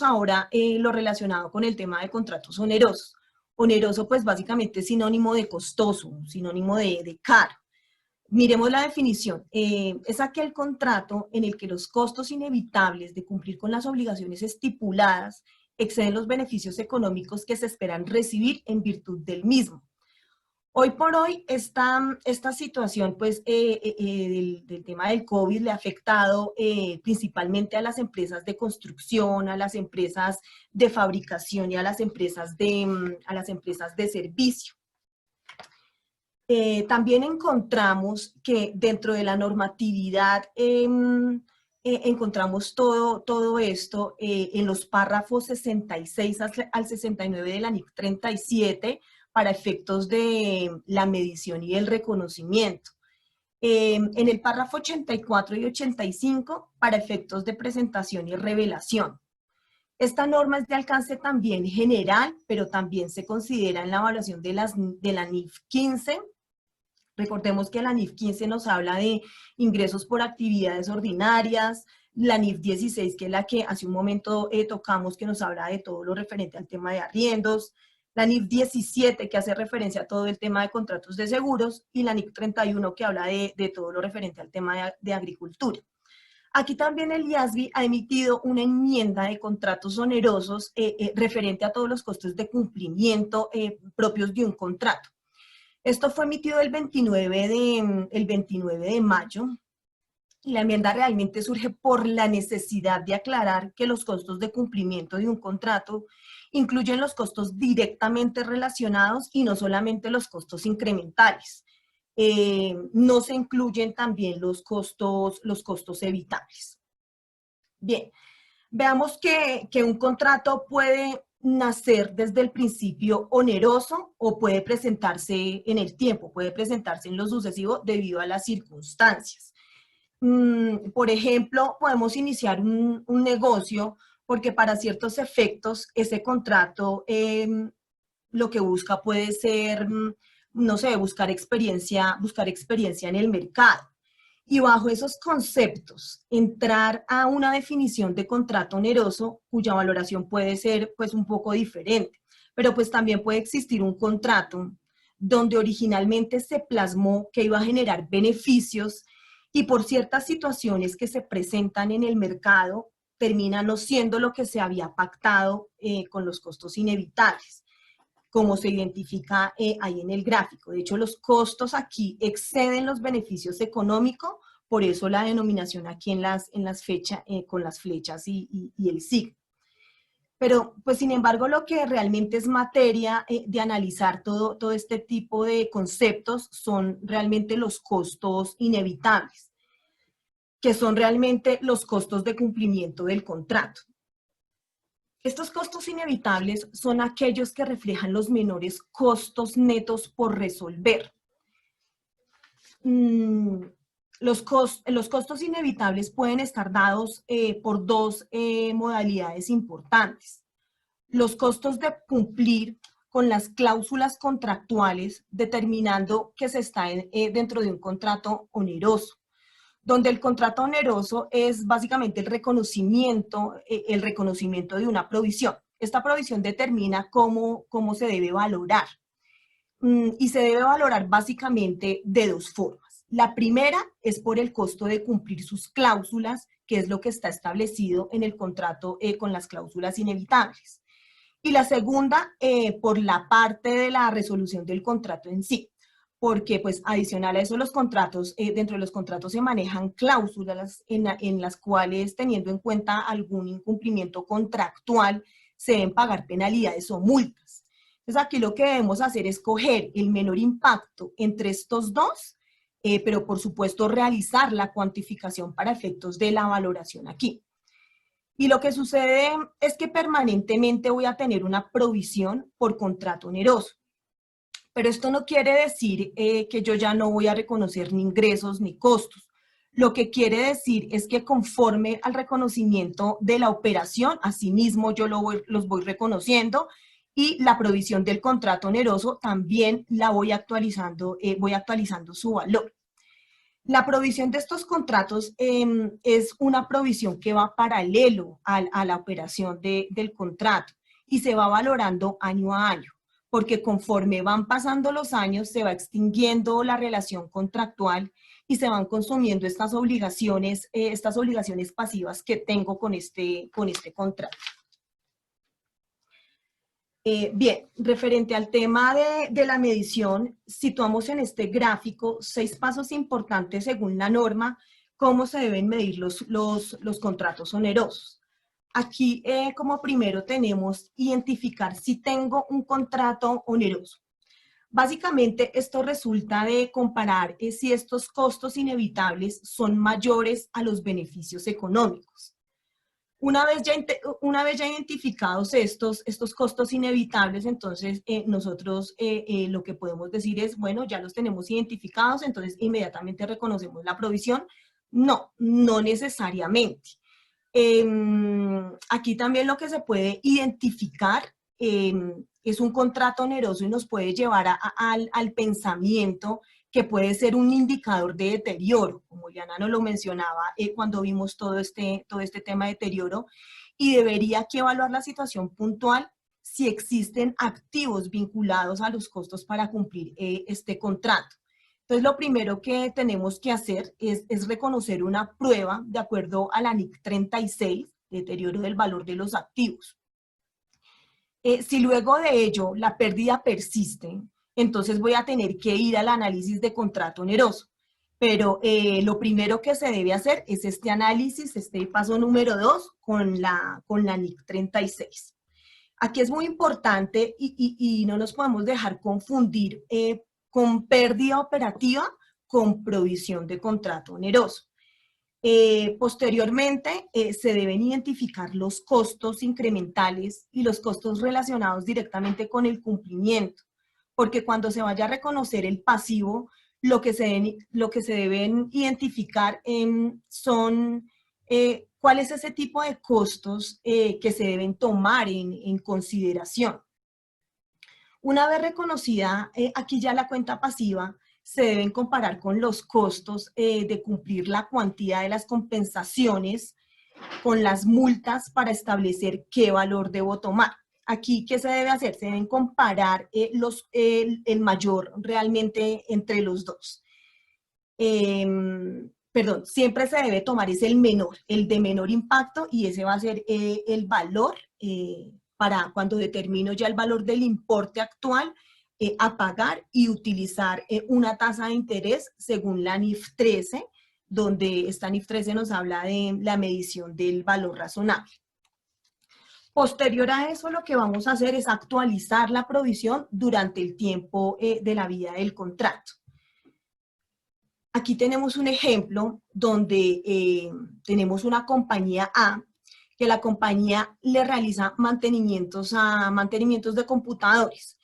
ahora lo relacionado con el tema de contratos onerosos. Oneroso, pues básicamente es sinónimo de costoso, sinónimo de caro. Miremos la definición. Es aquel contrato en el que los costos inevitables de cumplir con las obligaciones estipuladas exceden los beneficios económicos que se esperan recibir en virtud del mismo. Hoy por hoy, esta situación pues, del tema del COVID le ha afectado principalmente a las empresas de construcción, a las empresas de fabricación y a las empresas de servicio. También encontramos que dentro de la normatividad encontramos todo esto en los párrafos 66 al 69 de la NIC 37 para efectos de la medición y el reconocimiento. En el párrafo 84 y 85 para efectos de presentación y revelación. Esta norma es de alcance también general, pero también se considera en la evaluación de la NIF 15. Recordemos que la NIF 15 nos habla de ingresos por actividades ordinarias, la NIF 16, que es la que hace un momento tocamos, que nos habla de todo lo referente al tema de arriendos, la NIF 17, que hace referencia a todo el tema de contratos de seguros, y la NIF 31, que habla de todo lo referente al tema de agricultura. Aquí también el IASBI ha emitido una enmienda de contratos onerosos referente a todos los costos de cumplimiento propios de un contrato. Esto fue emitido el 29 de mayo, y la enmienda realmente surge por la necesidad de aclarar que los costos de cumplimiento de un contrato incluyen los costos directamente relacionados y no solamente los costos incrementales. No se incluyen también los costos evitables. Bien, veamos que un contrato puede nacer desde el principio oneroso o puede presentarse en el tiempo, puede presentarse en lo sucesivo debido a las circunstancias. Por ejemplo, podemos iniciar un negocio porque para ciertos efectos ese contrato lo que busca puede ser, no sé, buscar experiencia en el mercado. Y bajo esos conceptos, entrar a una definición de contrato oneroso, cuya valoración puede ser pues un poco diferente, pero pues también puede existir un contrato donde originalmente se plasmó que iba a generar beneficios y por ciertas situaciones que se presentan en el mercado, termina no siendo lo que se había pactado con los costos inevitables, como se identifica ahí en el gráfico. De hecho, los costos aquí exceden los beneficios económicos, por eso la denominación aquí en las fechas, con las flechas y el signo. Pero, pues, sin embargo, lo que realmente es materia de analizar todo este tipo de conceptos son realmente los costos inevitables, que son realmente los costos de cumplimiento del contrato. Estos costos inevitables son aquellos que reflejan los menores costos netos por resolver. Los costos inevitables pueden estar dados por dos modalidades importantes. Los costos de cumplir con las cláusulas contractuales, determinando que se está dentro de un contrato oneroso, donde el contrato oneroso es básicamente el reconocimiento de una provisión. Esta provisión determina cómo se debe valorar. Y se debe valorar básicamente de dos formas. La primera es por el costo de cumplir sus cláusulas, que es lo que está establecido en el contrato con las cláusulas inevitables. Y la segunda, por la parte de la resolución del contrato en sí, porque pues adicional a eso los contratos, dentro de los contratos se manejan cláusulas en las cuales, teniendo en cuenta algún incumplimiento contractual, se deben pagar penalidades o multas. Entonces aquí lo que debemos hacer es coger el menor impacto entre estos dos, pero por supuesto realizar la cuantificación para efectos de la valoración aquí. Y lo que sucede es que permanentemente voy a tener una provisión por contrato oneroso. Pero esto no quiere decir que yo ya no voy a reconocer ni ingresos ni costos. Lo que quiere decir es que conforme al reconocimiento de la operación, asimismo yo los voy reconociendo y la provisión del contrato oneroso también la voy actualizando su valor. La provisión de estos contratos es una provisión que va paralelo a la operación del contrato y se va valorando año a año, porque conforme van pasando los años se va extinguiendo la relación contractual y se van consumiendo estas obligaciones pasivas que tengo con este contrato. Bien, referente al tema de la medición, situamos en este gráfico 6 pasos importantes según la norma, cómo se deben medir los contratos onerosos. Aquí, como primero, tenemos identificar si tengo un contrato oneroso. Básicamente, esto resulta de comparar si estos costos inevitables son mayores a los beneficios económicos. Una vez ya identificados estos costos inevitables, entonces nosotros lo que podemos decir es, bueno, ya los tenemos identificados, entonces inmediatamente reconocemos la provisión. No, no necesariamente. Aquí también lo que se puede identificar es un contrato oneroso y nos puede llevar al pensamiento que puede ser un indicador de deterioro, como Diana nos lo mencionaba cuando vimos todo este tema de deterioro, y debería aquí evaluar la situación puntual si existen activos vinculados a los costos para cumplir este contrato. Entonces, lo primero que tenemos que hacer es reconocer una prueba de acuerdo a la NIC 36, deterioro del valor de los activos. Si luego de ello la pérdida persiste, entonces voy a tener que ir al análisis de contrato oneroso. Pero lo primero que se debe hacer es este análisis, este paso número 2, con la NIC 36. Aquí es muy importante y no nos podemos dejar confundir con pérdida operativa con provisión de contrato oneroso. Posteriormente, se deben identificar los costos incrementales y los costos relacionados directamente con el cumplimiento, porque cuando se vaya a reconocer el pasivo, lo que se deben identificar son cuál es ese tipo de costos que se deben tomar en consideración. Una vez reconocida aquí ya la cuenta pasiva, se deben comparar con los costos de cumplir la cuantía de las compensaciones con las multas para establecer qué valor debo tomar. Aquí, ¿qué se debe hacer? Se deben comparar el mayor realmente entre los dos. Perdón, siempre se debe tomar es el menor, el de menor impacto, y ese va a ser el valor para cuando determino ya el valor del importe actual a pagar y utilizar una tasa de interés según la NIF 13, donde esta NIF 13 nos habla de la medición del valor razonable. Posterior a eso, lo que vamos a hacer es actualizar la provisión durante el tiempo de la vida del contrato. Aquí tenemos un ejemplo donde tenemos una compañía A, que la compañía le realiza mantenimientos de computadores,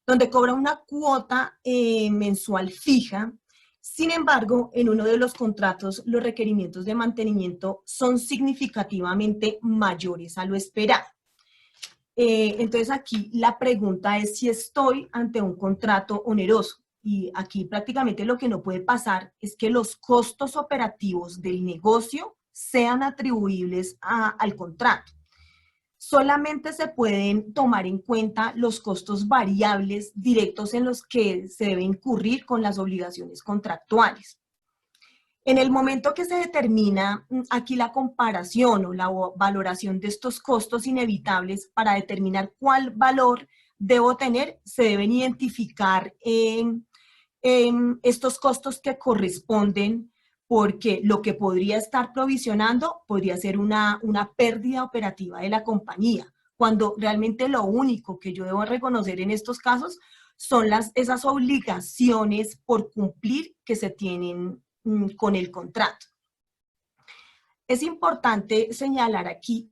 donde cobra una cuota mensual fija. Sin embargo, en uno de los contratos, los requerimientos de mantenimiento son significativamente mayores a lo esperado. Entonces, aquí la pregunta es si estoy ante un contrato oneroso. Y aquí prácticamente lo que no puede pasar es que los costos operativos del negocio sean atribuibles al contrato. Solamente se pueden tomar en cuenta los costos variables directos en los que se debe incurrir con las obligaciones contractuales. En el momento que se determina aquí la comparación o la valoración de estos costos inevitables para determinar cuál valor debo tener, se deben identificar estos costos que corresponden, porque lo que podría estar provisionando podría ser una pérdida operativa de la compañía, cuando realmente lo único que yo debo reconocer en estos casos son esas obligaciones por cumplir que se tienen con el contrato. Es importante señalar aquí,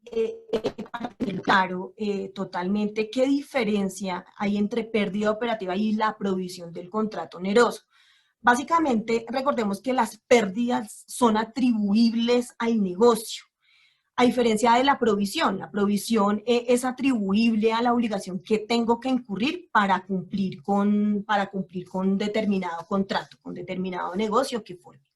para tener claro totalmente qué diferencia hay entre pérdida operativa y la provisión del contrato oneroso. Básicamente, recordemos que las pérdidas son atribuibles al negocio, a diferencia de la provisión es atribuible a la obligación que tengo que incurrir para cumplir con determinado contrato, con determinado negocio que forme.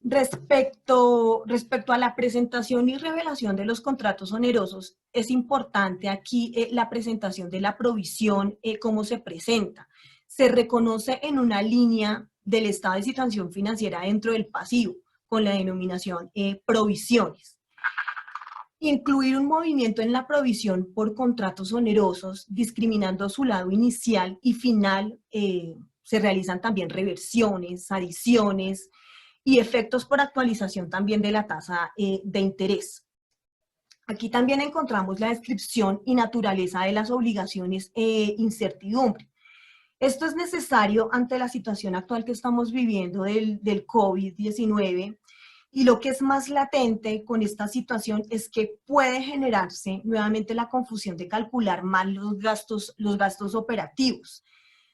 Respecto a la presentación y revelación de los contratos onerosos, es importante aquí la presentación de la provisión, cómo se presenta. Se reconoce en una línea del estado de situación financiera dentro del pasivo, con la denominación provisiones. Incluir un movimiento en la provisión por contratos onerosos, discriminando su lado inicial y final, se realizan también reversiones, adiciones, y efectos por actualización también de la tasa de interés. Aquí también encontramos la descripción y naturaleza de las obligaciones incertidumbre. Esto es necesario ante la situación actual que estamos viviendo del COVID-19, y lo que es más latente con esta situación es que puede generarse nuevamente la confusión de calcular mal los gastos operativos.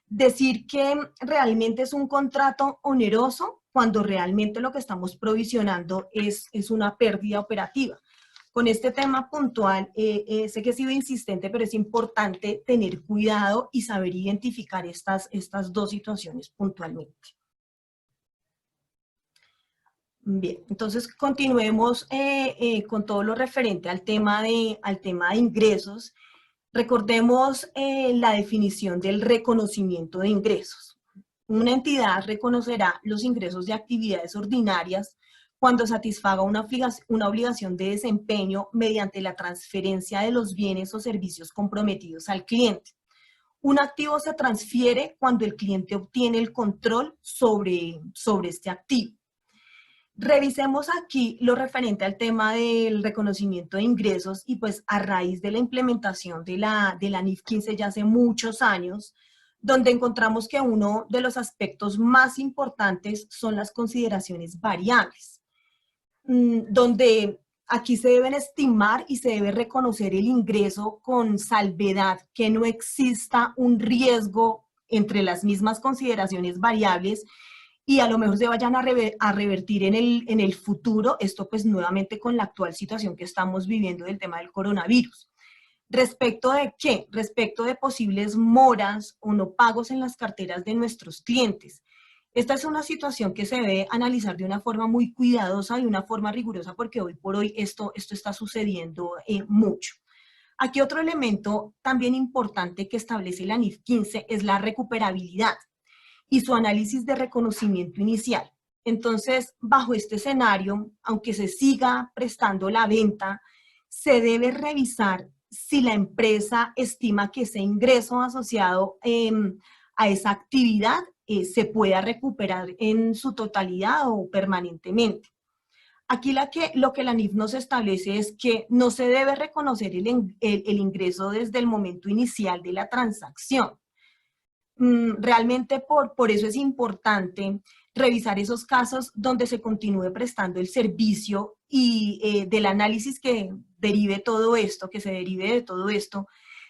Decir que realmente es un contrato oneroso cuando realmente lo que estamos provisionando es una pérdida operativa. Con este tema puntual, sé que he sido insistente, pero es importante tener cuidado y saber identificar estas dos situaciones puntualmente. Bien, entonces continuemos con todo lo referente al tema de ingresos. Recordemos la definición del reconocimiento de ingresos. Una entidad reconocerá los ingresos de actividades ordinarias cuando satisfaga una obligación de desempeño mediante la transferencia de los bienes o servicios comprometidos al cliente. Un activo se transfiere cuando el cliente obtiene el control sobre este activo. Revisemos aquí lo referente al tema del reconocimiento de ingresos y pues a raíz de la implementación de la NIF 15 ya hace muchos años, donde encontramos que uno de los aspectos más importantes son las consideraciones variables, donde aquí se deben estimar y se debe reconocer el ingreso con salvedad que no exista un riesgo entre las mismas consideraciones variables y a lo mejor se vayan a revertir en el futuro, esto pues nuevamente con la actual situación que estamos viviendo del tema del coronavirus. ¿Respecto de qué? Respecto de posibles moras o no pagos en las carteras de nuestros clientes. Esta es una situación que se debe analizar de una forma muy cuidadosa, de una forma rigurosa, porque hoy por hoy esto está sucediendo mucho. Aquí otro elemento también importante que establece la NIF 15 es la recuperabilidad y su análisis de reconocimiento inicial. Entonces, bajo este escenario, aunque se siga prestando la venta, se debe revisar si la empresa estima que ese ingreso asociado a esa actividad se pueda recuperar en su totalidad o permanentemente. Aquí lo que la NIF nos establece es que no se debe reconocer el ingreso desde el momento inicial de la transacción. Realmente por eso es importante revisar esos casos donde se continúe prestando el servicio y del análisis que derive todo esto, que se derive de todo esto,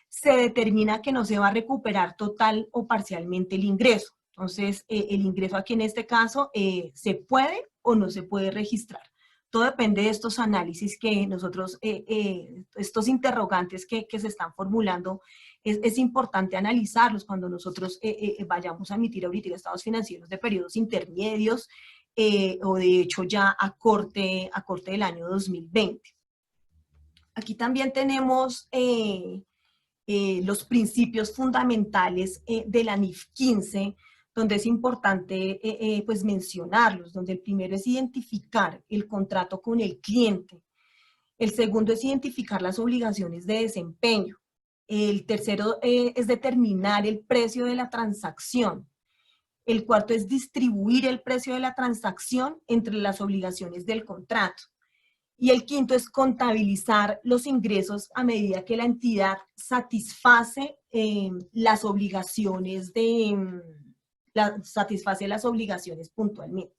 se determina que no se va a recuperar total o parcialmente el ingreso. Entonces, el ingreso aquí en este caso se puede o no se puede registrar. Todo depende de estos análisis que nosotros, estos interrogantes que se están formulando, es importante analizarlos cuando nosotros vayamos a emitir estados financieros de periodos intermedios o de hecho ya a corte del año 2020. Aquí también tenemos los principios fundamentales de la NIF 15, donde es importante pues mencionarlos, donde el primero es identificar el contrato con el cliente, el segundo es identificar las obligaciones de desempeño, el tercero es determinar el precio de la transacción, el cuarto es distribuir el precio de la transacción entre las obligaciones del contrato, y el quinto es contabilizar los ingresos a medida que la entidad satisface las obligaciones satisface las obligaciones puntualmente.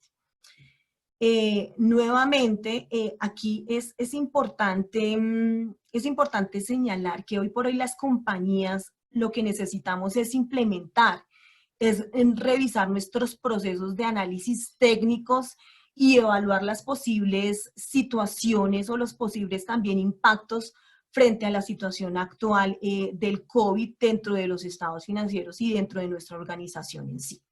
Nuevamente, aquí es importante señalar que hoy por hoy las compañías lo que necesitamos es implementar, es revisar nuestros procesos de análisis técnicos y evaluar las posibles situaciones o los posibles también impactos frente a la situación actual del COVID dentro de los estados financieros y dentro de nuestra organización en sí.